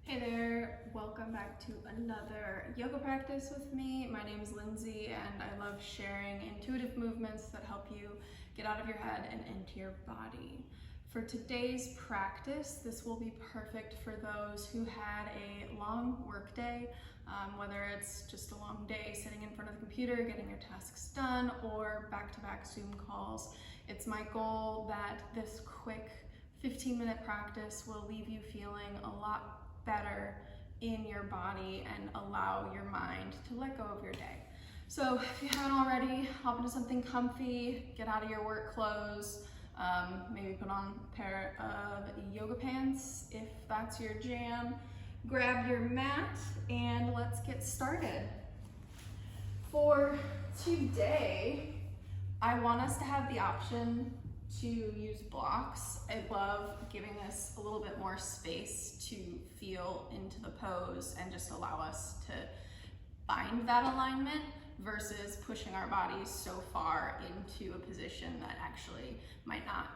Hey there, welcome back to another yoga practice with me. My name is Lindsay and I love sharing intuitive movements that help you get out of your head and into your body. For today's practice, this will be perfect for those who had a long work day, whether it's just a long day sitting in front of the computer, getting your tasks done, or back-to-back Zoom calls. It's my goal that this quick 15-minute practice will leave you feeling a lot better in your body and allow your mind to let go of your day. So if you haven't already, hop into something comfy, get out of your work clothes, maybe put on a pair of yoga pants if that's your jam. Grab your mat and let's get started. For today, I want us to have the option to use blocks. I love giving this a little bit more space to feel into the pose and just allow us to find that alignment versus pushing our bodies so far into a position that actually might not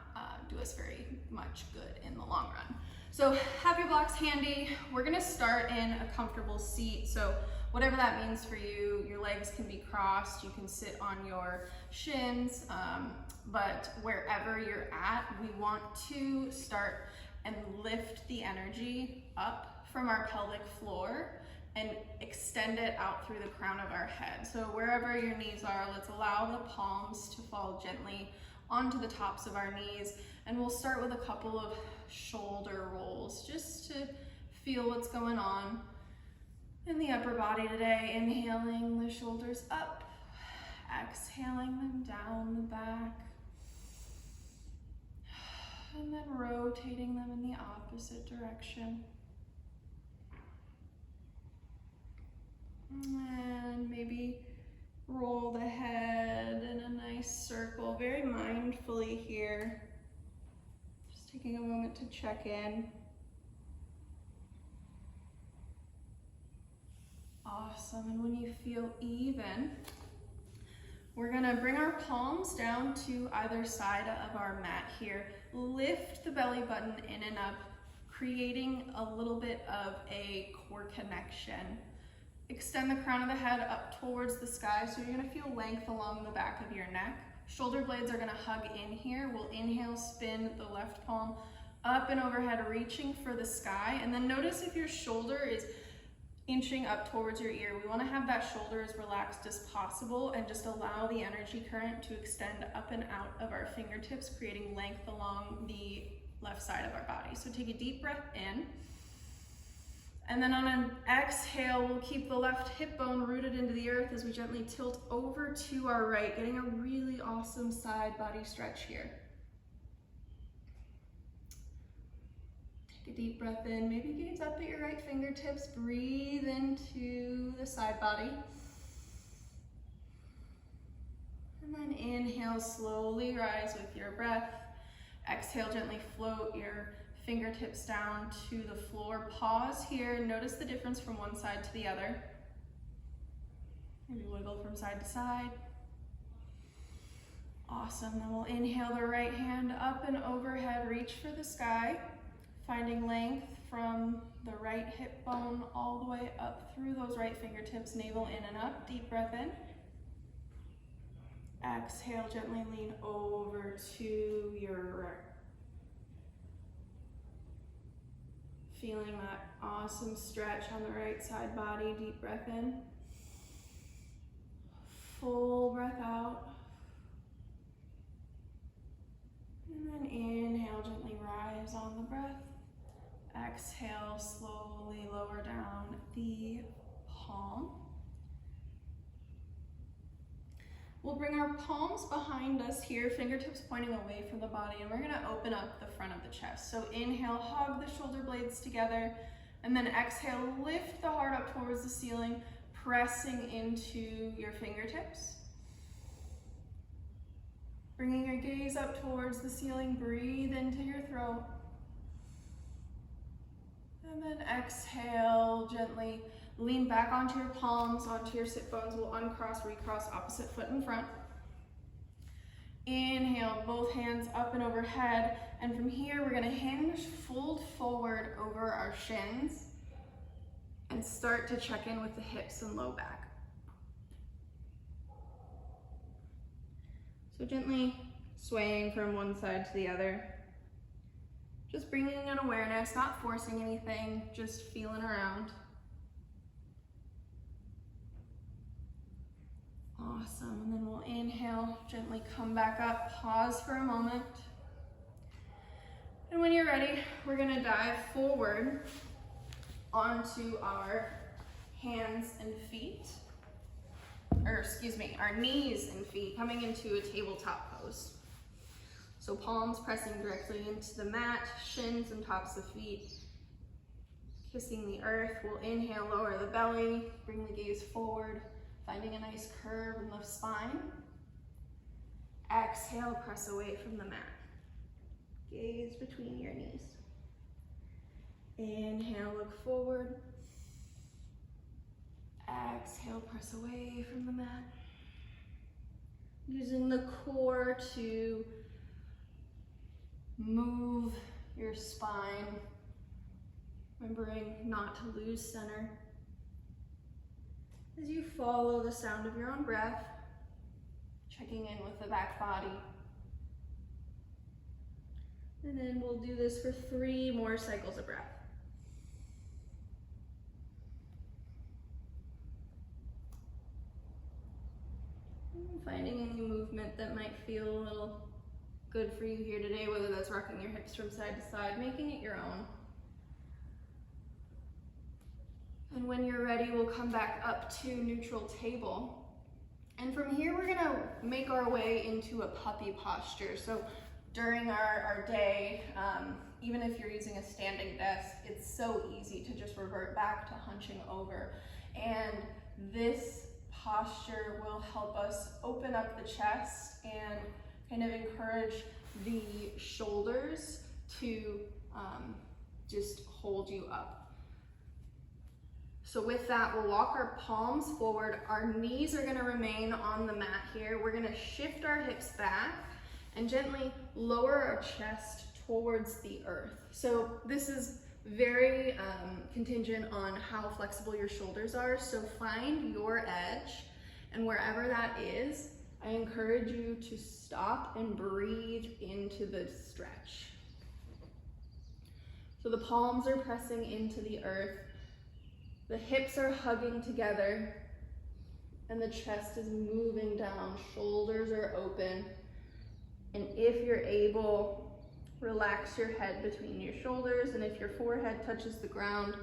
do us very much good in the long run. So have your blocks handy. We're gonna start in a comfortable seat. So whatever that means for you, your legs can be crossed, you can sit on your shins, but wherever you're at, we want to start and lift the energy up from our pelvic floor and extend it out through the crown of our head. So wherever your knees are, let's allow the palms to fall gently onto the tops of our knees. And we'll start with a couple of shoulder rolls just to feel what's going on in the upper body today. Inhaling the shoulders up, exhaling them down the back, and then rotating them in the opposite direction. And maybe roll the head in a nice circle, very mindfully here. Just taking a moment to check in. Awesome, and when you feel even, we're gonna bring our palms down to either side of our mat here. Lift the belly button in and up, creating a little bit of a core connection. Extend the crown of the head up towards the sky, so you're gonna feel length along the back of your neck. Shoulder blades are gonna hug in here. We'll inhale, spin the left palm up and overhead, reaching for the sky. And then notice if your shoulder is inching up towards your ear. We want to have that shoulder as relaxed as possible and just allow the energy current to extend up and out of our fingertips, creating length along the left side of our body. So take a deep breath in. And then on an exhale, we'll keep the left hip bone rooted into the earth as we gently tilt over to our right, getting a really awesome side body stretch here. Take a deep breath in, maybe gaze up at your right fingertips, breathe into the side body. And then inhale, slowly rise with your breath. Exhale, gently float your fingertips down to the floor. Pause here, notice the difference from one side to the other. Maybe wiggle from side to side. Awesome, then we'll inhale the right hand up and overhead, reach for the sky, finding length from the right hip bone all the way up through those right fingertips, navel in and up, deep breath in. Exhale, gently lean over to your right. Feeling that awesome stretch on the right side body, deep breath in. Full breath out. And then inhale, gently rise on the breath. Exhale, slowly lower down the palm. We'll bring our palms behind us here, fingertips pointing away from the body, and we're gonna open up the front of the chest. So inhale, hug the shoulder blades together, and then exhale, lift the heart up towards the ceiling, pressing into your fingertips. Bringing your gaze up towards the ceiling, breathe into your throat. And then exhale, gently lean back onto your palms, onto your sit bones. We'll uncross, recross, opposite foot in front. Inhale, both hands up and overhead. And from here, we're gonna hinge, fold forward over our shins. And start to check in with the hips and low back. So gently swaying from one side to the other. Just bringing in awareness, not forcing anything, just feeling around. Awesome, and then we'll inhale, gently come back up, pause for a moment. And when you're ready, we're gonna dive forward onto our hands and feet, or excuse me, our knees and feet, coming into a tabletop pose. So palms pressing directly into the mat, shins and tops of feet, kissing the earth. We'll inhale, lower the belly, bring the gaze forward, finding a nice curve in the spine. Exhale, press away from the mat. Gaze between your knees. Inhale, look forward. Exhale, press away from the mat. Using the core to move your spine, remembering not to lose center. As you follow the sound of your own breath, checking in with the back body. And then we'll do this for 3 more cycles of breath. Finding any movement that might feel a little good for you here today, whether that's rocking your hips from side to side, making it your own. And when you're ready, we'll come back up to neutral table. And from here, we're gonna make our way into a puppy posture. So during our day, even if you're using a standing desk, it's so easy to just revert back to hunching over. And this posture will help us open up the chest and kind of encourage the shoulders to just hold you up. So with that, we'll walk our palms forward. Our knees are gonna remain on the mat here. We're gonna shift our hips back and gently lower our chest towards the earth. So this is very contingent on how flexible your shoulders are. So find your edge, and wherever that is, I encourage you to stop and breathe into the stretch. So the palms are pressing into the earth, the hips are hugging together, and the chest is moving down, shoulders are open. And if you're able, relax your head between your shoulders, and if your forehead touches the ground,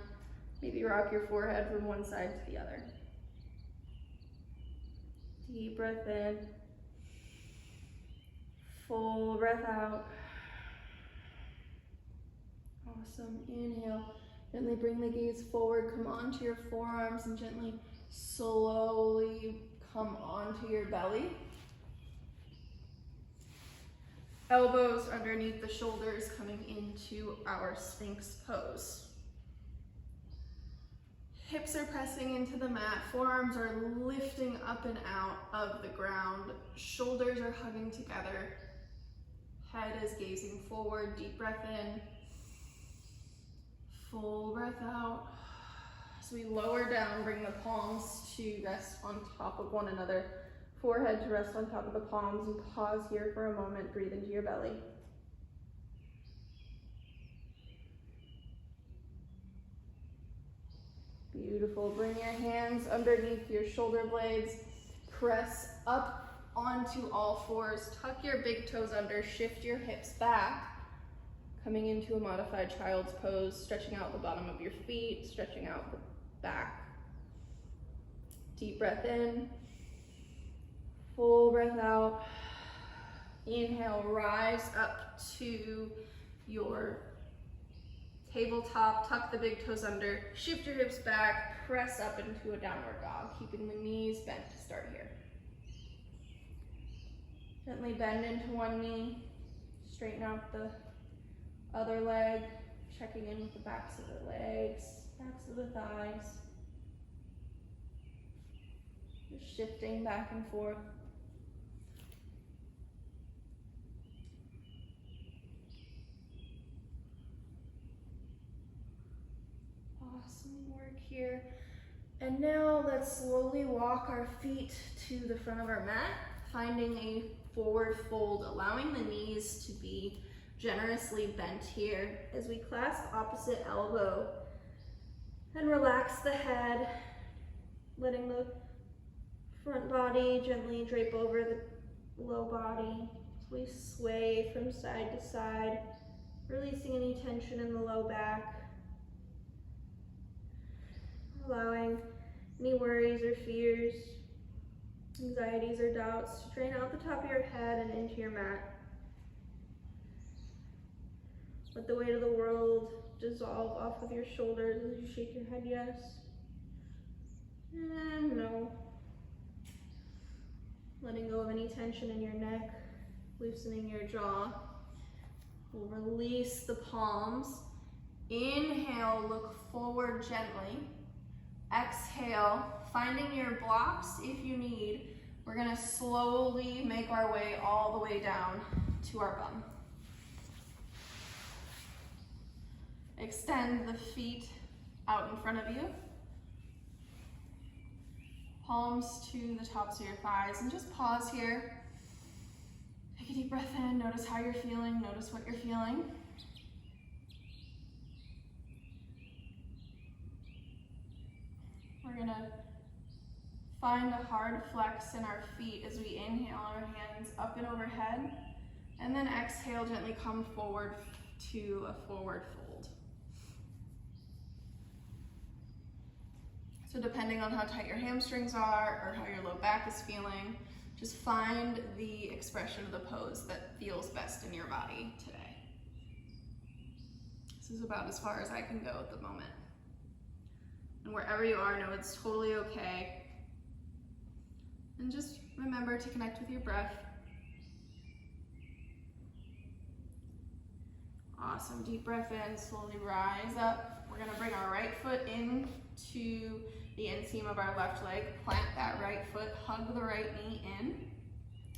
maybe rock your forehead from one side to the other. Deep breath in, full breath out. Awesome, inhale, gently bring the gaze forward, come onto your forearms and gently, slowly come onto your belly. Elbows underneath the shoulders, coming into our Sphinx pose. Hips are pressing into the mat, forearms are lifting up and out of the ground, shoulders are hugging together, head is gazing forward, deep breath in, full breath out. So we lower down, bring the palms to rest on top of one another, forehead to rest on top of the palms, and pause here for a moment, breathe into your belly. Beautiful, bring your hands underneath your shoulder blades, press up onto all fours, tuck your big toes under, shift your hips back, coming into a modified child's pose, stretching out the bottom of your feet, stretching out the back. Deep breath in, full breath out. Inhale, rise up to your tabletop, tuck the big toes under, shift your hips back, press up into a downward dog, keeping the knees bent to start here. Gently bend into one knee, straighten out the other leg, checking in with the backs of the legs, backs of the thighs. Just shifting back and forth. Awesome work here. And now let's slowly walk our feet to the front of our mat, finding a forward fold, allowing the knees to be generously bent here as we clasp opposite elbow and relax the head, letting the front body gently drape over the low body as we sway from side to side, releasing any tension in the low back, allowing any worries or fears, anxieties or doubts to drain out the top of your head and into your mat. Let the weight of the world dissolve off of your shoulders as you shake your head yes and no. Letting go of any tension in your neck, loosening your jaw. We'll release the palms. Inhale, look forward gently. Exhale, finding your blocks if you need. We're gonna slowly make our way all the way down to our bum. Extend the feet out in front of you. Palms to the tops of your thighs, and just pause here. Take a deep breath in, notice how you're feeling, notice what you're feeling. We're gonna find a hard flex in our feet as we inhale our hands up and overhead, and then exhale, gently come forward to a forward fold. So depending on how tight your hamstrings are or how your low back is feeling, just find the expression of the pose that feels best in your body today. This is about as far as I can go at the moment. And wherever you are, know it's totally okay. And just remember to connect with your breath. Awesome, deep breath in, slowly rise up. We're gonna bring our right foot into the inseam of our left leg, plant that right foot, hug the right knee in.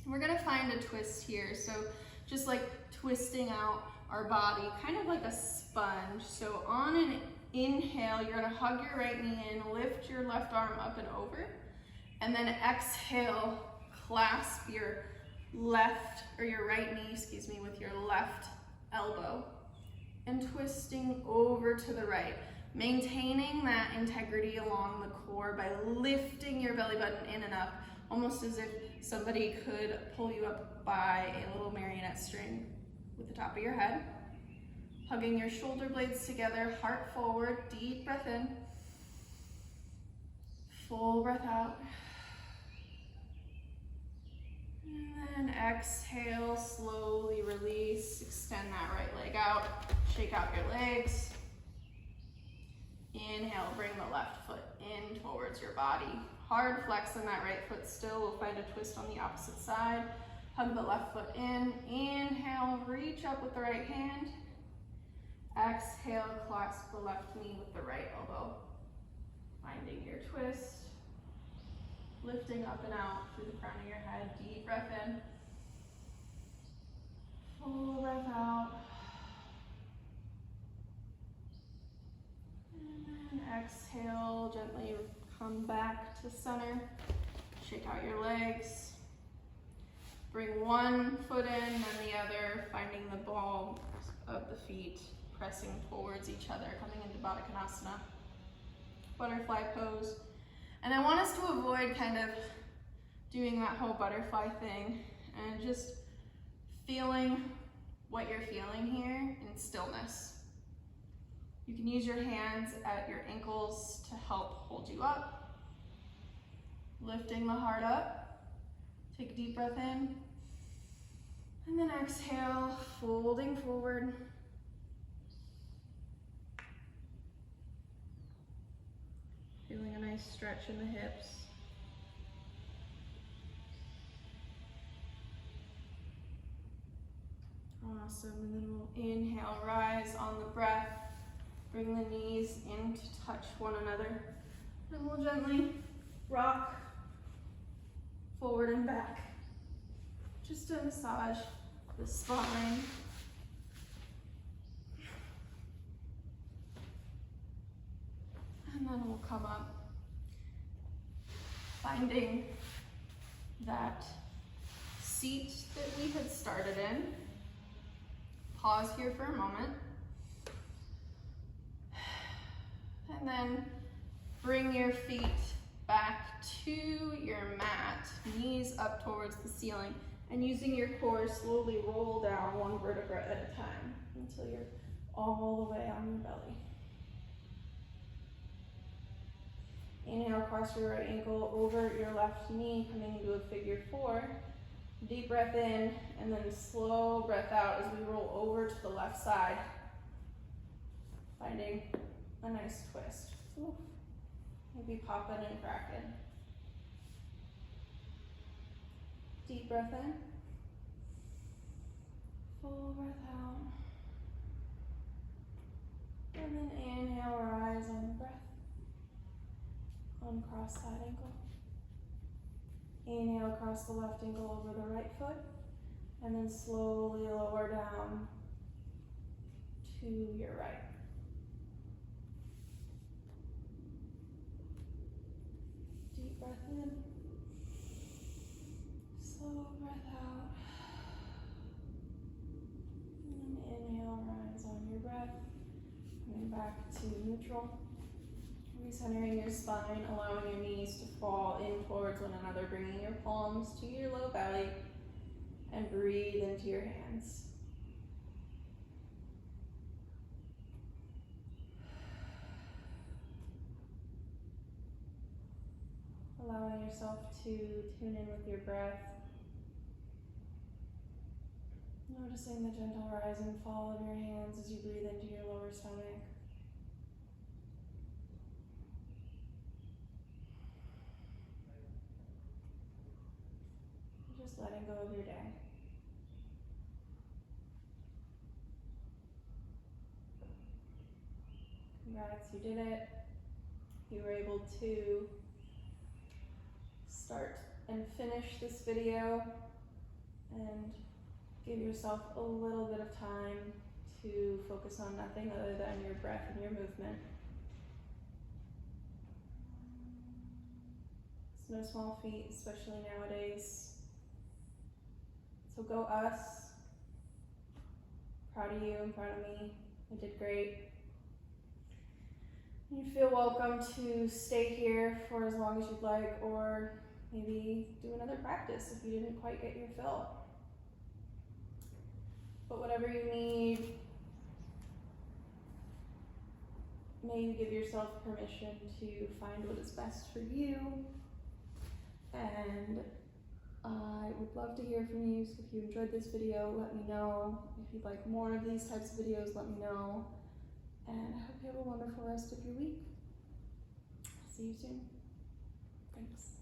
We're gonna find a twist here. So just like twisting out our body, kind of like a sponge. So on an inhale, you're gonna hug your right knee in, lift your left arm up and over, and then exhale, clasp your left, or your right knee, excuse me, with your left elbow, and twisting over to the right. Maintaining that integrity along the core by lifting your belly button in and up, almost as if somebody could pull you up by a little marionette string with the top of your head. Hugging your shoulder blades together, heart forward, deep breath in. Full breath out. And then exhale, slowly release, extend that right leg out, shake out your legs. Inhale, bring the left foot in towards your body. Hard flex in that right foot still. We'll find a twist on the opposite side. Hug the left foot in. Inhale, reach up with the right hand. Exhale, clasp the left knee with the right elbow. Finding your twist. Lifting up and out through the crown of your head. Deep breath in. Full breath out. And then exhale, gently come back to center. Shake out your legs. Bring one foot in and the other, finding the ball of the feet pressing towards each other, coming into Baddha Konasana, butterfly pose. And I want us to avoid kind of doing that whole butterfly thing and just feeling what you're feeling here in stillness. You can use your hands at your ankles to help hold you up. Lifting the heart up. Take a deep breath in. And then exhale, folding forward. Feeling a nice stretch in the hips. Awesome, and then we'll inhale, rise on the breath. Bring the knees in to touch one another. And we'll gently rock forward and back. Just to massage the spine. And then we'll come up, finding that seat that we had started in. Pause here for a moment. And then bring your feet back to your mat, knees up towards the ceiling, and using your core, slowly roll down one vertebra at a time until you're all the way on your belly. Inhale, cross your right ankle over your left knee, coming into a figure four. Deep breath in, and then slow breath out as we roll over to the left side, finding a nice twist. Ooh. Maybe popping and cracking. Deep breath in, full breath out. And then inhale, rise on the breath. Uncross that ankle. Inhale, cross the left ankle over the right foot. And then slowly lower down to your right. Deep breath in. Slow breath out. And then inhale, rise on your breath. Coming back to neutral. Recentering your spine, allowing your knees to fall in towards one another, bringing your palms to your low belly, and breathe into your hands. Allowing yourself to tune in with your breath. Noticing the gentle rise and fall of your hands as you breathe into your lower stomach. Just letting go of your day. Congrats, you did it. You were able to start and finish this video and give yourself a little bit of time to focus on nothing other than your breath and your movement. It's no small feat, especially nowadays. So go us. Proud of you and proud of me. I did great. You feel welcome to stay here for as long as you'd like, or maybe do another practice if you didn't quite get your fill. But whatever you need, may you give yourself permission to find what is best for you. And I would love to hear from you. So if you enjoyed this video, let me know. If you'd like more of these types of videos, let me know. And I hope you have a wonderful rest of your week. See you soon. Thanks.